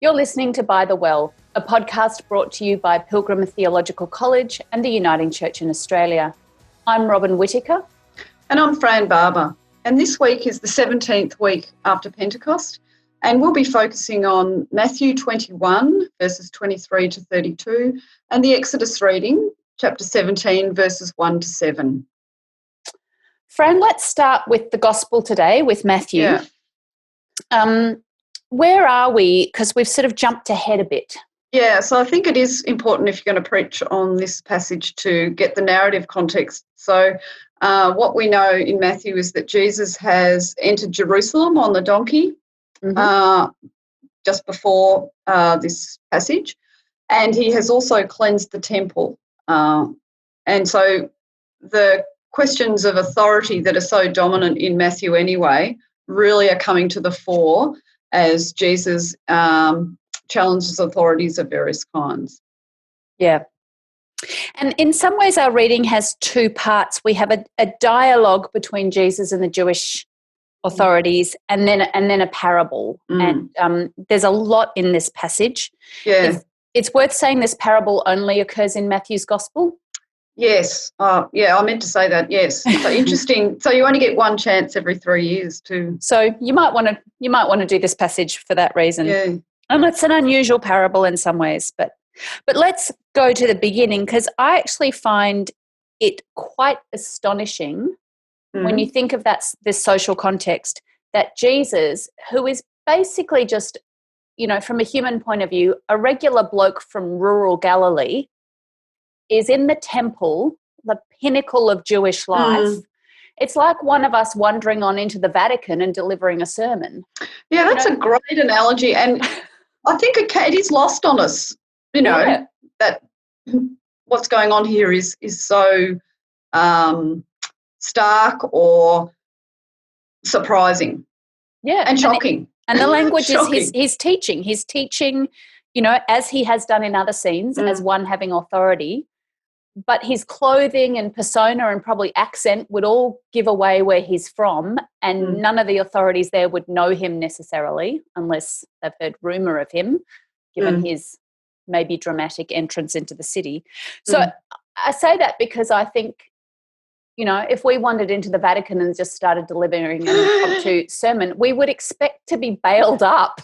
You're listening to By the Well, a podcast brought to you by Pilgrim Theological College and the Uniting Church in Australia. I'm Robin Whittaker. And I'm Fran Barber. And this week is the 17th week after Pentecost, and we'll be focusing on Matthew 21, verses 23 to 32, and the Exodus reading, chapter 17, verses 1 to 7. Fran, let's start with the Gospel today, with Matthew. Yeah. Where are we? Because we've sort of jumped ahead a bit. Yeah, so I think it is important if you're going to preach on this passage to get the narrative context. So what we know in Matthew is that Jesus has entered Jerusalem on the donkey just before this passage, and he has also cleansed the temple. And so the questions of authority that are so dominant in Matthew anyway really are coming to the fore as Jesus challenges authorities of various kinds. Yeah. And in some ways our reading has two parts. We have a dialogue between Jesus and the Jewish authorities and then a parable. And there's a lot in this passage. Yeah. It's worth saying this parable only occurs in Matthew's Gospel. Yes. I meant to say that, yes. So interesting. So you only get one chance every 3 years to. So you might want to do this passage for that reason. Yeah. And it's an unusual parable in some ways, but let's go to the beginning, because I actually find it quite astonishing when you think of this social context, that Jesus, who is basically just, from a human point of view, a regular bloke from rural Galilee, is in the temple, the pinnacle of Jewish life. It's like one of us wandering on into the Vatican and delivering a sermon. Yeah, that's a great analogy, and I think it is lost on us, that what's going on here is so stark or surprising, and shocking. And the language is he's teaching, as he has done in other scenes, as one having authority. But his clothing and persona and probably accent would all give away where he's from, and none of the authorities there would know him necessarily unless they've heard rumour of him, given his maybe dramatic entrance into the city. So I say that because I think, if we wandered into the Vatican and just started delivering an impromptu sermon, we would expect to be bailed up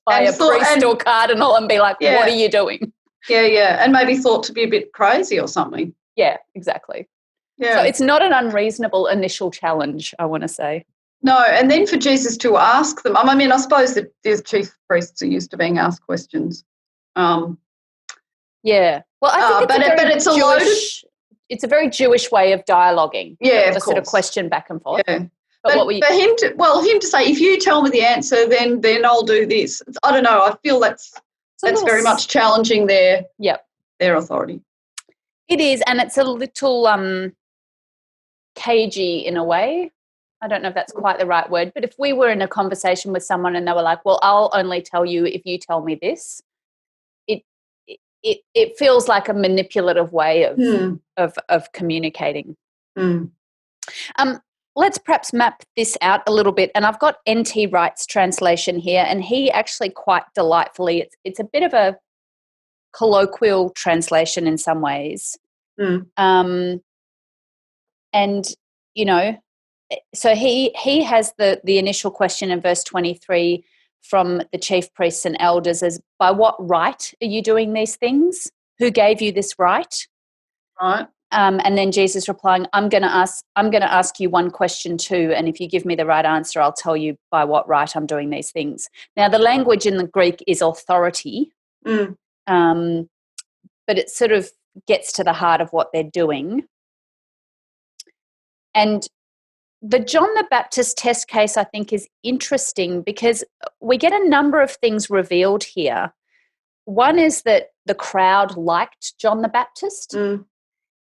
by a priest or cardinal and be like, what are you doing? Yeah, and maybe thought to be a bit crazy or something. Yeah, exactly. Yeah. So it's not an unreasonable initial challenge, I want to say. No, and then for Jesus to ask them, I mean, I suppose that the chief priests are used to being asked questions. Yeah. Well, I think it's a very Jewish way of dialoguing. Yeah, of course. Sort of question back and forth. Yeah. But for him to say, if you tell me the answer, then I'll do this. I don't know. I feel that's very much challenging their authority. It is, and it's a little cagey in a way. I don't know if that's quite the right word, but if we were in a conversation with someone and they were like, well, I'll only tell you if you tell me this, it feels like a manipulative way of communicating. Let's perhaps map this out a little bit. And I've got N.T. Wright's translation here, and he actually quite delightfully, it's a bit of a colloquial translation in some ways. And, so he has the initial question in verse 23 from the chief priests and elders as, by what right are you doing these things? Who gave you this right? Right. And then Jesus replying, I'm going to ask you one question too, and if you give me the right answer, I'll tell you by what right I'm doing these things. Now, the language in the Greek is authority, but it sort of gets to the heart of what they're doing. And the John the Baptist test case, I think, is interesting because we get a number of things revealed here. One is that the crowd liked John the Baptist.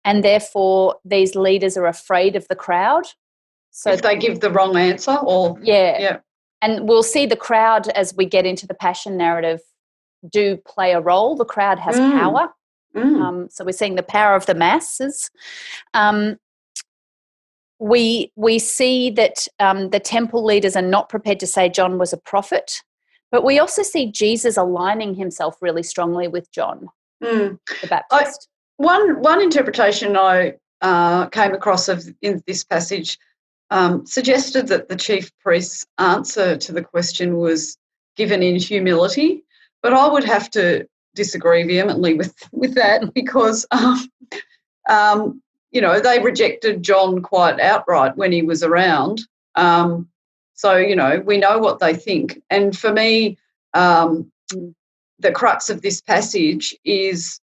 And therefore, these leaders are afraid of the crowd. So if they give the wrong answer, or and we'll see the crowd as we get into the Passion narrative do play a role. The crowd has power, so we're seeing the power of the masses. We see that the temple leaders are not prepared to say John was a prophet, But we also see Jesus aligning himself really strongly with John the Baptist. One interpretation I came across in this passage suggested that the chief priest's answer to the question was given in humility, but I would have to disagree vehemently with that because, they rejected John quite outright when he was around. So, we know what they think. And for me, the crux of this passage is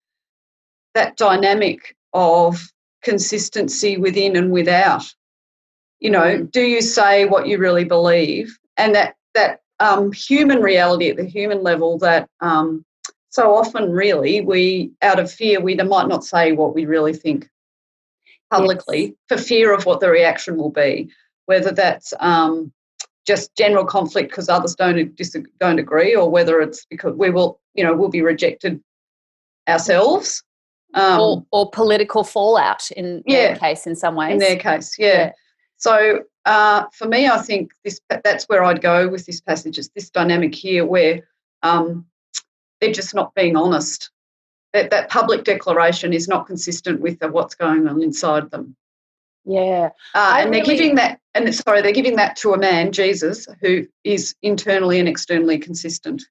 that dynamic of consistency within and without. Do you say what you really believe? And that human reality at the human level that so often really we, out of fear, we might not say what we really think publicly for fear of what the reaction will be, whether that's just general conflict because others don't agree, or whether it's because we'll be rejected ourselves. Or political fallout in their case in some ways. In their case, yeah. So for me, I think that's where I'd go with this passage. It's this dynamic here where they're just not being honest. That public declaration is not consistent with what's going on inside them. Yeah. They're giving that to a man, Jesus, who is internally and externally consistent.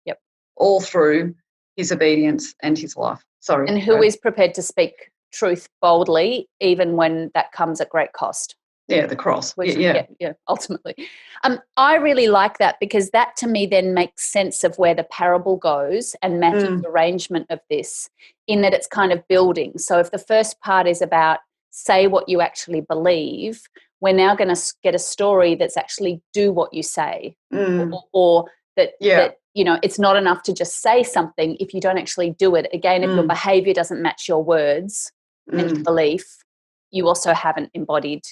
Yep. All through his obedience and his life. And who is prepared to speak truth boldly, even when that comes at great cost. Yeah, the cross. Ultimately. I really like that because that to me then makes sense of where the parable goes and Matthew's arrangement of this, in that it's kind of building. So if the first part is about say what you actually believe, we're now going to get a story that's actually do what you say, or that it's not enough to just say something if you don't actually do it. Again, if your behaviour doesn't match your words and your belief, you also haven't embodied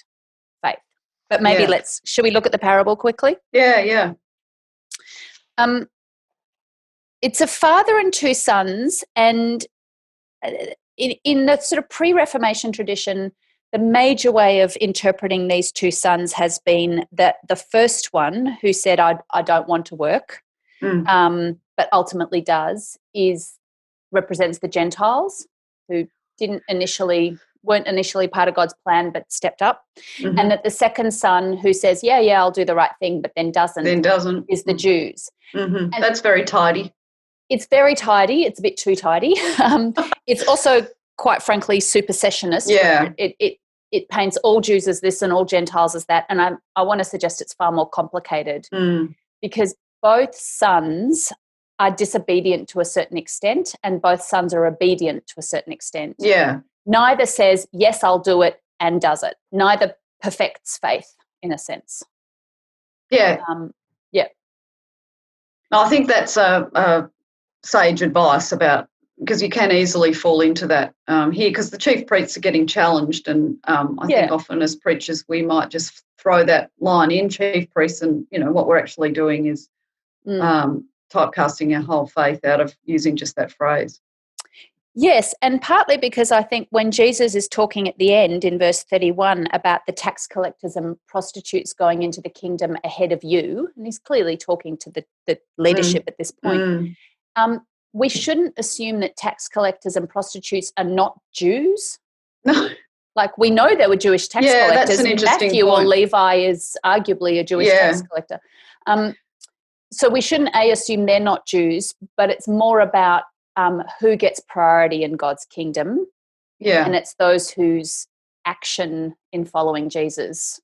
faith. But maybe should we look at the parable quickly? Yeah. It's a father and two sons, and in the sort of pre-Reformation tradition, the major way of interpreting these two sons has been that the first one, who said, I don't want to work, but ultimately does, represents the Gentiles who weren't initially part of God's plan but stepped up. And that the second son, who says, yeah, I'll do the right thing, but then doesn't, is the Jews. And that's very tidy. It's very tidy. It's a bit too tidy. It's also, quite frankly, supersessionist. Yeah. It paints all Jews as this and all Gentiles as that. And I want to suggest it's far more complicated because both sons are disobedient to a certain extent and both sons are obedient to a certain extent. Yeah. Neither says, yes, I'll do it, and does it. Neither perfects faith in a sense. Yeah. I think that's a sage advice about, because you can easily fall into that here, because the chief priests are getting challenged, and I think often as preachers we might just throw that line in, chief priests, and what we're actually doing is typecasting our whole faith out of using just that phrase. Yes, and partly because I think when Jesus is talking at the end in verse 31 about the tax collectors and prostitutes going into the kingdom ahead of you, and he's clearly talking to the leadership at this point, we shouldn't assume that tax collectors and prostitutes are not Jews. No. Like, we know there were Jewish tax collectors. That's an interesting Matthew point. or Levi is arguably a Jewish tax collector. So we shouldn't assume they're not Jews, but it's more about who gets priority in God's kingdom. Yeah. And it's those whose action in following Jesus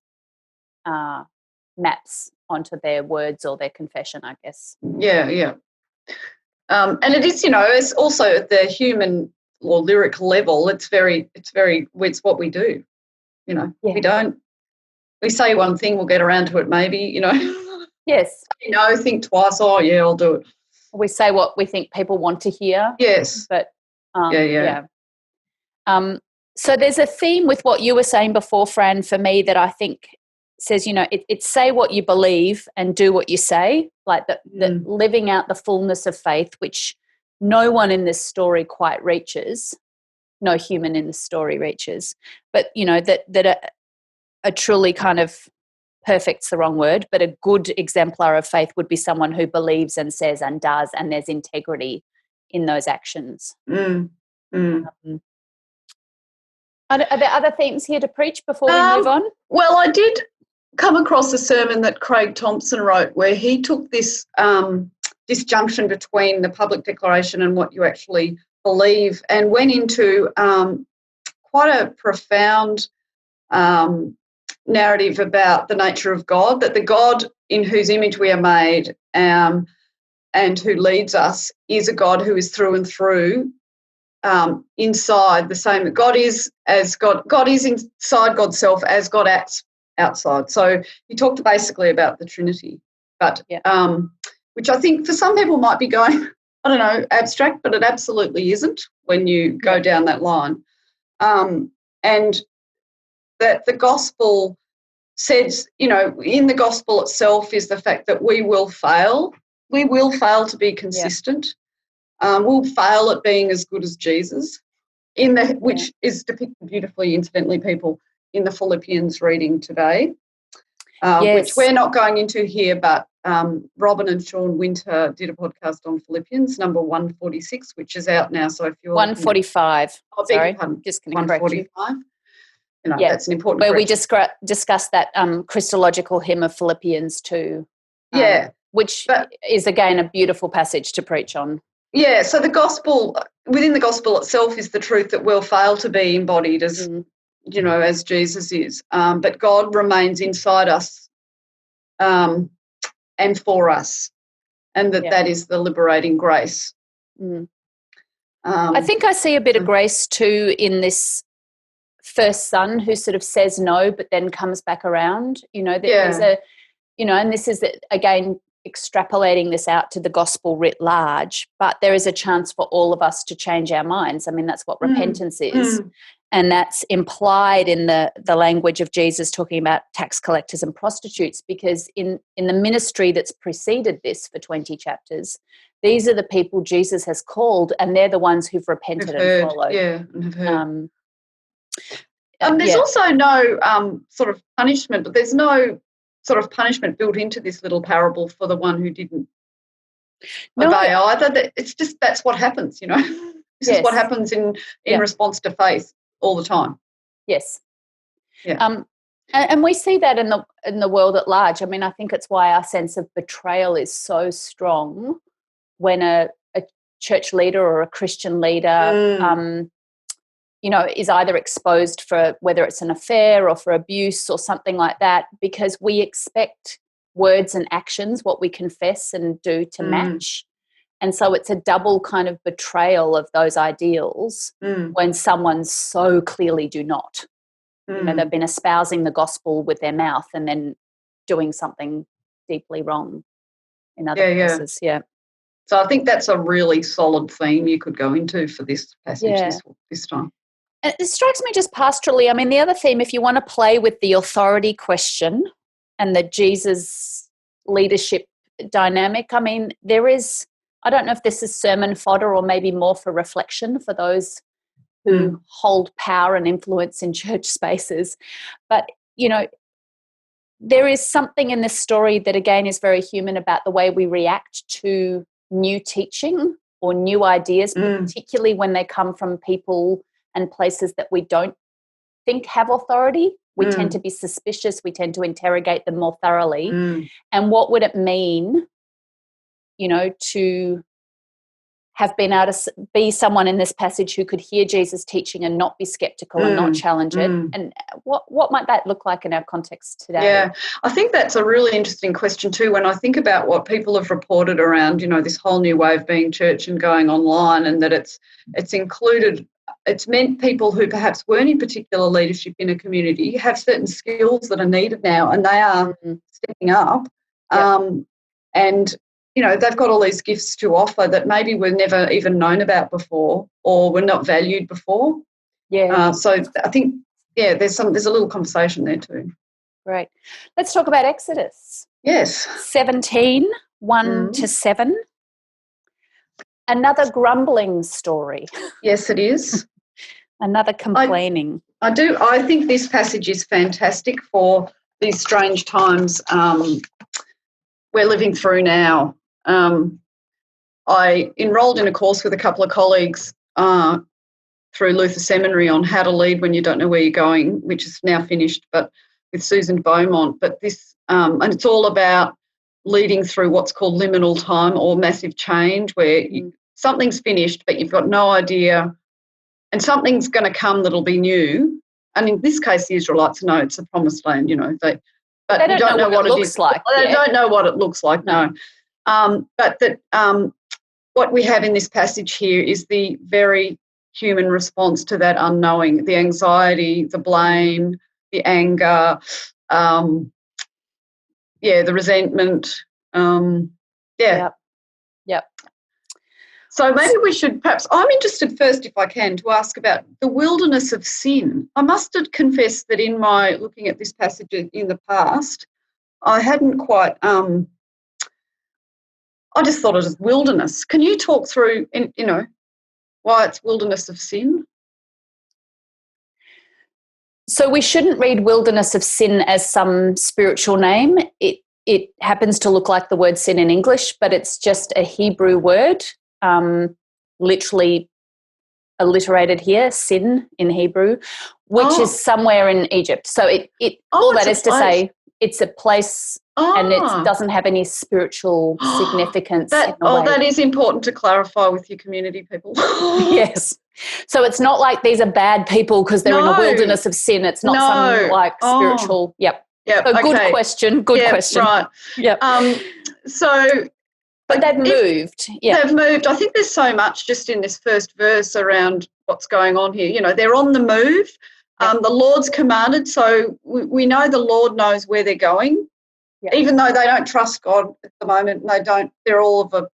maps onto their words or their confession, I guess. Yeah. And it is, it's also at the human or lyric level, it's what we do. We say one thing, we'll get around to it maybe, Yes. Think twice, I'll do it. We say what we think people want to hear. Yes. But, so there's a theme with what you were saying before, Fran, for me that I think says, it's say what you believe and do what you say, like the living out the fullness of faith, which no one in this story quite reaches, no human in this story reaches, but, that are truly kind of perfect's the wrong word, but a good exemplar of faith would be someone who believes and says and does, and there's integrity in those actions. Are there other themes here to preach before we move on? Well, I did come across a sermon that Craig Thompson wrote where he took this disjunction between the public declaration and what you actually believe and went into quite a profound narrative about the nature of God, that the God in whose image we are made and who leads us is a God who is through and through inside the same. God is as God is inside Godself as God acts outside. So he talked basically about the Trinity, but which I think for some people might be going, I don't know, abstract, but it absolutely isn't when you go down that line. And that the gospel says, in the gospel itself is the fact that we will fail. We will fail to be consistent. We'll fail at being as good as Jesus, which is depicted beautifully, incidentally, people, in the Philippians reading today, which we're not going into here, but Robin and Sean Winter did a podcast on Philippians, number 146, which is out now. So if you're 145, sorry, just going to correct you. 145. That's an important. Where we discussed that Christological hymn of Philippians 2. Which is again a beautiful passage to preach on. Yeah, so the gospel, within the gospel itself, is the truth that we'll fail to be embodied as as Jesus is, but God remains inside us and for us, and that is the liberating grace. I think I see a bit of grace too in this first son who sort of says no but then comes back around. There's and this is again extrapolating this out to the gospel writ large, but there is a chance for all of us to change our minds. I mean, that's what repentance is. And that's implied in the language of Jesus talking about tax collectors and prostitutes, because in the ministry that's preceded this for 20 chapters, these are the people Jesus has called, and they're the ones who've repented and followed. And have heard. There's also no sort of punishment, but there's no sort of punishment built into this little parable for the one who didn't obey either. It's just that's what happens, This is what happens in response to faith all the time. Yes. Yeah. And we see that in the world at large. I mean, I think it's why our sense of betrayal is so strong when a church leader or a Christian leader is either exposed for whether it's an affair or for abuse or something like that, because we expect words and actions, what we confess and do, to match. And so it's a double kind of betrayal of those ideals when someone so clearly do not. They've been espousing the gospel with their mouth and then doing something deeply wrong in other places. Yeah. So I think that's a really solid theme you could go into for this passage this time. It strikes me just pastorally. I mean, the other theme, if you want to play with the authority question and the Jesus leadership dynamic, I mean, there is, I don't know if this is sermon fodder or maybe more for reflection for those who hold power and influence in church spaces. But, there is something in this story that, again, is very human about the way we react to new teaching or new ideas, particularly when they come from people and places that we don't think have authority. We tend to be suspicious. We tend to interrogate them more thoroughly. And what would it mean, to have been able to be someone in this passage who could hear Jesus' teaching and not be skeptical and not challenge it? And what might that look like in our context today? Yeah, I think that's a really interesting question too. When I think about what people have reported around, this whole new way of being church and going online, and that it's meant people who perhaps weren't in particular leadership in a community have certain skills that are needed now, and they are stepping up. And they've got all these gifts to offer that maybe were never even known about before or were not valued before. So I think, there's a little conversation there too. Right. Let's talk about Exodus. Yes. 17, 1-7. Another grumbling story. Yes, it is. Another complaining. I think this passage is fantastic for these strange times we're living through now. I enrolled in a course with a couple of colleagues through Luther Seminary on how to lead when you don't know where you're going, which is now finished, but with Susan Beaumont. But this, and it's all about leading through what's called liminal time or massive change, where something's finished, but you've got no idea, and something's going to come that'll be new. And in this case, the Israelites know it's the promised land, you know, but you don't know what it looks like. They don't know what it looks like, no. But that what we have in this passage here is the very human response to that unknowing, the anxiety, the blame, the anger, the resentment. Yep. So maybe we should perhaps, I'm interested first, if I can, to ask about the wilderness of sin. I must confess that in my looking at this passage in the past, I hadn't quite, I just thought it was wilderness. Can you talk through, you know, why it's wilderness of sin? So we shouldn't read wilderness of sin as some spiritual name. It happens to look like the word sin in English, but it's just a Hebrew word, literally alliterated here, sin in Hebrew, which is somewhere in Egypt. So all that is to say, it's a place and it doesn't have any spiritual significance. That is important to clarify with your community people. Yes. So it's not like these are bad people because they're in a wilderness of sin. It's not some like spiritual. Yep. So good question. Good question. Right. Yep. But they've moved. Yeah. They've moved. I think there's so much just in this first verse around what's going on here. You know, they're on the move. The Lord's commanded, so we know the Lord knows where they're going, even though they don't trust God at the moment. They're all of a,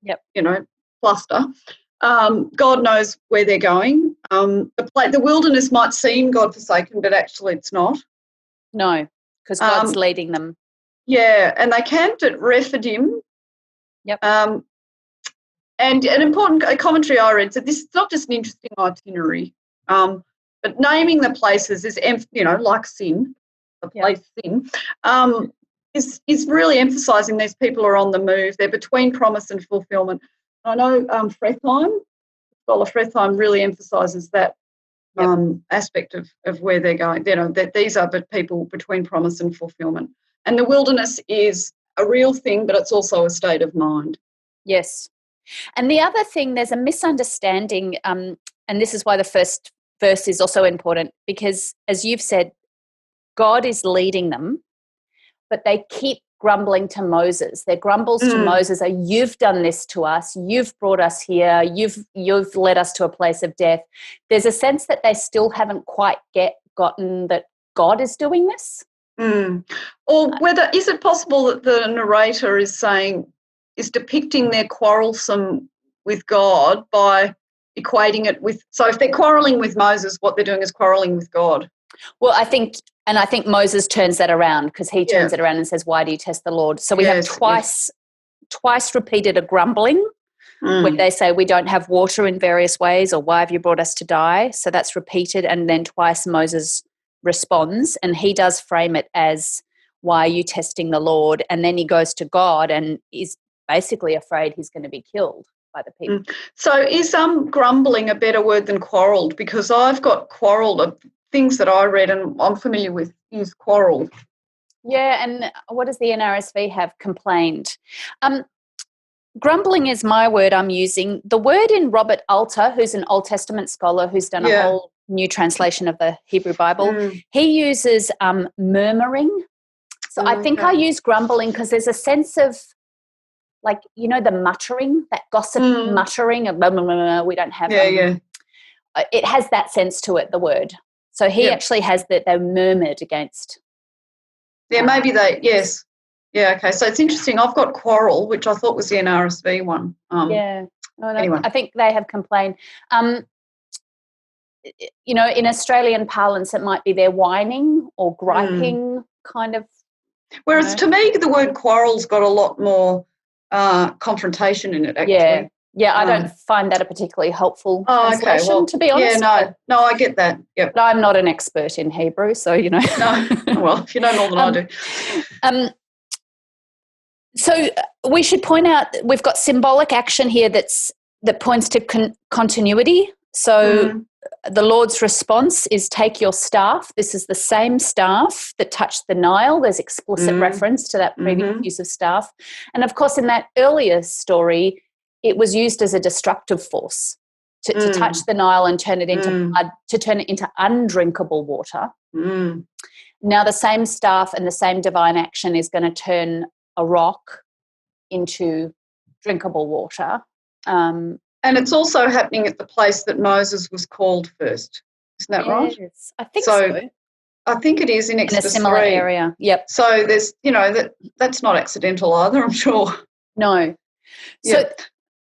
cluster. God knows where they're going. The wilderness might seem God-forsaken, but actually it's not. No, because God's leading them. Yeah, and they camped at Rephidim. Yep. And an important commentary I read said this is not just an interesting itinerary, but naming the places is, like sin, the place sin, is really emphasising these people are on the move. They're between promise and fulfilment. I know Scholar Fretheim really emphasises that aspect of where they're going. You know, that these are people between promise and fulfilment. And the wilderness is a real thing, but it's also a state of mind. Yes. And the other thing, there's a misunderstanding, and this is why the first verse is also important, because as you've said, God is leading them, but they keep grumbling to Moses. Their grumbles to Moses are, you've done this to us, you've brought us here, you've led us to a place of death. There's a sense that they still haven't quite gotten that God is doing this. Or whether, is it possible that the narrator is depicting their quarrelsome with God by equating it with, so if they're quarrelling with Moses, what they're doing is quarrelling with God. Well, I think Moses turns that around, because he turns it around and says, why do you test the Lord? So we have twice repeated a grumbling where they say we don't have water in various ways, or why have you brought us to die? So that's repeated, and then twice Moses responds, and he does frame it as, why are you testing the Lord? And then he goes to God and is basically afraid he's going to be killed by the people. So is grumbling a better word than quarrelled? Because I've got quarrelled, things that I read and I'm familiar with use quarrelled. Yeah, and what does the NRSV have? Complained. Grumbling is my word I'm using. The word in Robert Alter, who's an Old Testament scholar who's done a whole new translation of the Hebrew Bible, he uses murmuring. So I think I use grumbling because there's a sense of, like, the muttering, that gossip muttering of blah, blah, blah, blah, we don't have. It has that sense to it, the word. So he actually has that they murmured against. Yeah, maybe yes. Yeah, okay. So it's interesting. I've got quarrel, which I thought was the NRSV one. Anyway. I think they have complained. In Australian parlance, it might be they're whining or griping kind of. Whereas to me, the word quarrel's got a lot more confrontation in it, actually. Yeah, I don't find that a particularly helpful translation, well, to be honest. Yeah, no, I get that. Yep. But I'm not an expert in Hebrew, so, you know. No, well, you know more than I do. So we should point out we've got symbolic action here that points to continuity. So the Lord's response is take your staff. This is the same staff that touched the Nile. There's explicit reference to that previous use of staff. And, of course, in that earlier story, it was used as a destructive force to touch the Nile and turn it into blood, to turn it into undrinkable water. Now the same staff and the same divine action is going to turn a rock into drinkable water. And it's also happening at the place that Moses was called first. Isn't that right? Yes, I think so. I think it is in Exodus 3. In a similar area, yep. So there's, that's not accidental either, I'm sure. No. So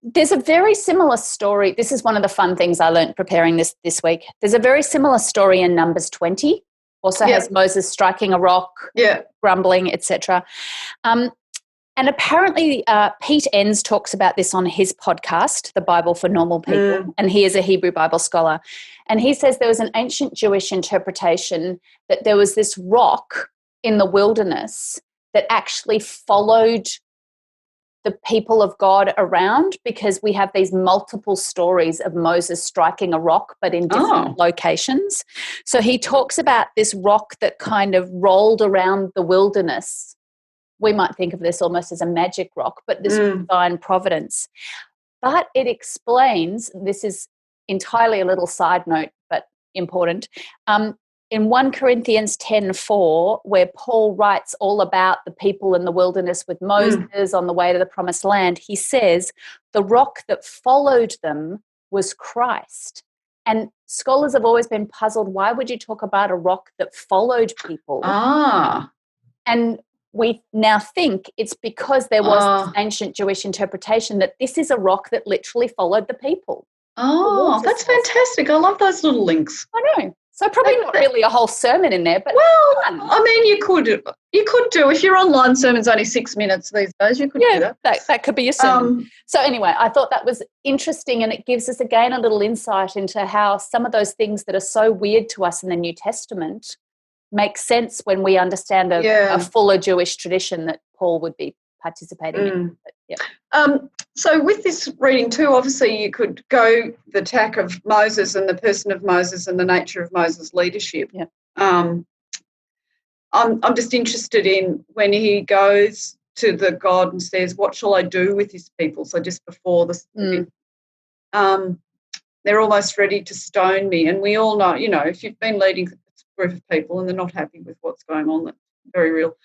there's a very similar story. This is one of the fun things I learned preparing this week. There's a very similar story in Numbers 20. Also has Moses striking a rock, grumbling, etc. And apparently Pete Enns talks about this on his podcast, The Bible for Normal People, and he is a Hebrew Bible scholar. And he says there was an ancient Jewish interpretation that there was this rock in the wilderness that actually followed the people of God around, because we have these multiple stories of Moses striking a rock but in different locations. So he talks about this rock that kind of rolled around the wilderness. We might think of this almost as a magic rock, but this was divine providence. But it explains, this is entirely a little side note but important, in 1 Corinthians 10:4, where Paul writes all about the people in the wilderness with Moses on the way to the promised land, he says the rock that followed them was Christ. And scholars have always been puzzled, why would you talk about a rock that followed people? And we now think it's because there was this ancient Jewish interpretation that this is a rock that literally followed the people. Oh, that's fantastic. I love those little links. I know. So probably not really a whole sermon in there, but fun. I mean, you could do, if your online sermon's only 6 minutes these days, you could do that. That could be your sermon. So anyway, I thought that was interesting, and it gives us again a little insight into how some of those things that are so weird to us in the New Testament make sense when we understand a fuller Jewish tradition that Paul would be participating in. But, so with this reading too, obviously you could go the tack of Moses and the person of Moses and the nature of Moses' leadership. Yeah. I'm just interested in when he goes to the God and says, what shall I do with this people? So just before this, they're almost ready to stone me. And we all know, if you've been leading a group of people and they're not happy with what's going on, that's very real.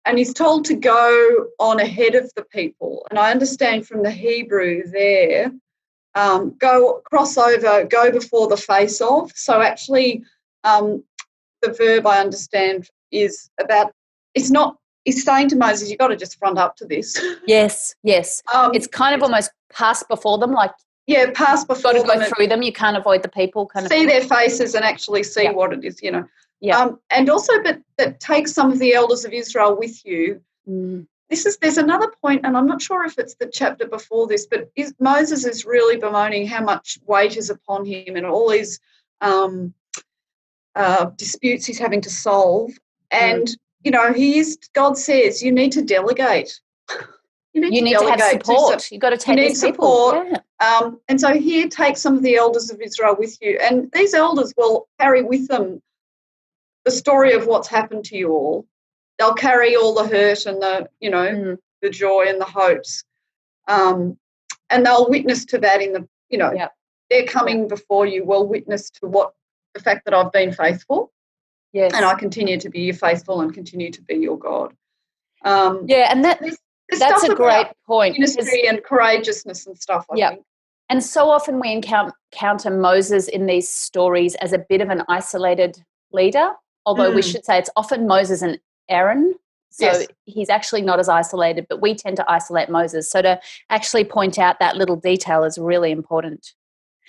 And he's told to go on ahead of the people. And I understand from the Hebrew there, cross over, go before the face of. So actually the verb I understand is about, he's saying to Moses, you've got to just front up to this. Yes. It's kind of almost pass before them, like, pass before them. You've got to go through them. You can't avoid the people. See their faces and actually see what it is, and also, but that take some of the elders of Israel with you. There's another point, and I'm not sure if it's the chapter before this, but Moses is really bemoaning how much weight is upon him and all these disputes he's having to solve. And, God says, you need to delegate. You need to have support. You've got to take these support. And so here, take some of the elders of Israel with you. And these elders will carry with them the story of what's happened to you all. They'll carry all the hurt and the joy and the hopes. And they'll witness to that in the, they're coming before you will witness to the fact that I've been faithful. Yes. And I continue to be faithful and continue to be your God. And that's a great point. Ministry and courageousness and stuff, I think. And so often we encounter Moses in these stories as a bit of an isolated leader, although we should say it's often Moses and Aaron. So he's actually not as isolated, but we tend to isolate Moses. So to actually point out that little detail is really important.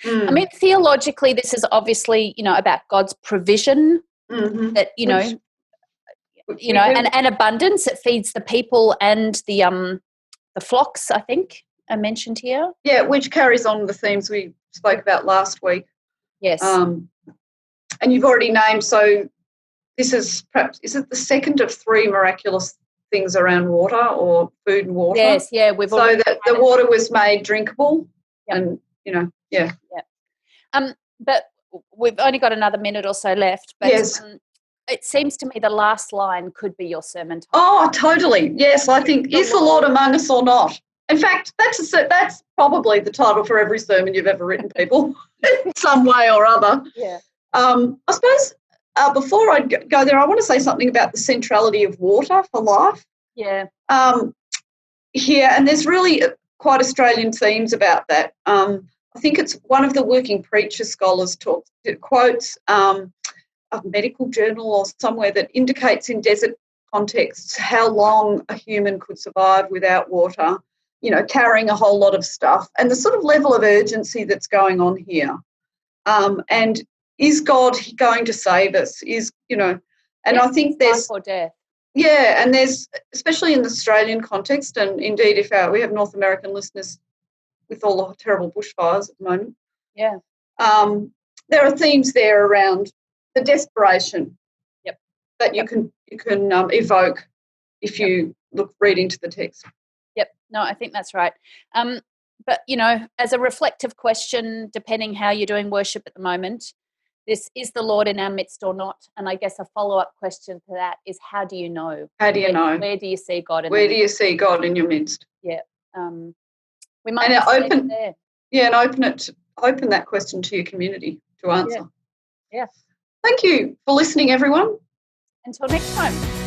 I mean, theologically, this is obviously, about God's provision that, and abundance. It feeds the people and the flocks, I think. are mentioned here. Yeah, which carries on the themes we spoke about last week. Yes. And you've already named, so this is perhaps, is it the second of three miraculous things around water or food and water? Yes, yeah. We've so that the water was made drinkable. Yep. And, yeah. But we've only got another minute or so left. But yes. It seems to me the last line could be your sermon title. Oh, totally. Yes, I think, is the Lord among us or not? In fact, that's probably the title for every sermon you've ever written, people, in some way or other. Yeah. I suppose before I go there, I want to say something about the centrality of water for life. Yeah. Here, and there's really quite Australian themes about that. I think it's one of the working preacher scholars quotes a medical journal or somewhere that indicates in desert contexts how long a human could survive without water, carrying a whole lot of stuff, and the sort of level of urgency that's going on here. And is God going to save us? And yes, I think there's life or death. Yeah, and there's, especially in the Australian context, and indeed if we have North American listeners with all the terrible bushfires at the moment. Yeah. There are themes there around the desperation. Yep. That you can evoke if you read into the text. Yep. No, I think that's right. But as a reflective question, depending how you're doing worship at the moment, this is the Lord in our midst or not? And I guess a follow-up question to that is, how do you know? How do you know? Where do you see God in Where do you see God in your midst? Yeah. We might open there. Yeah, and open that question to your community to answer. Yeah. Thank you for listening, everyone. Until next time.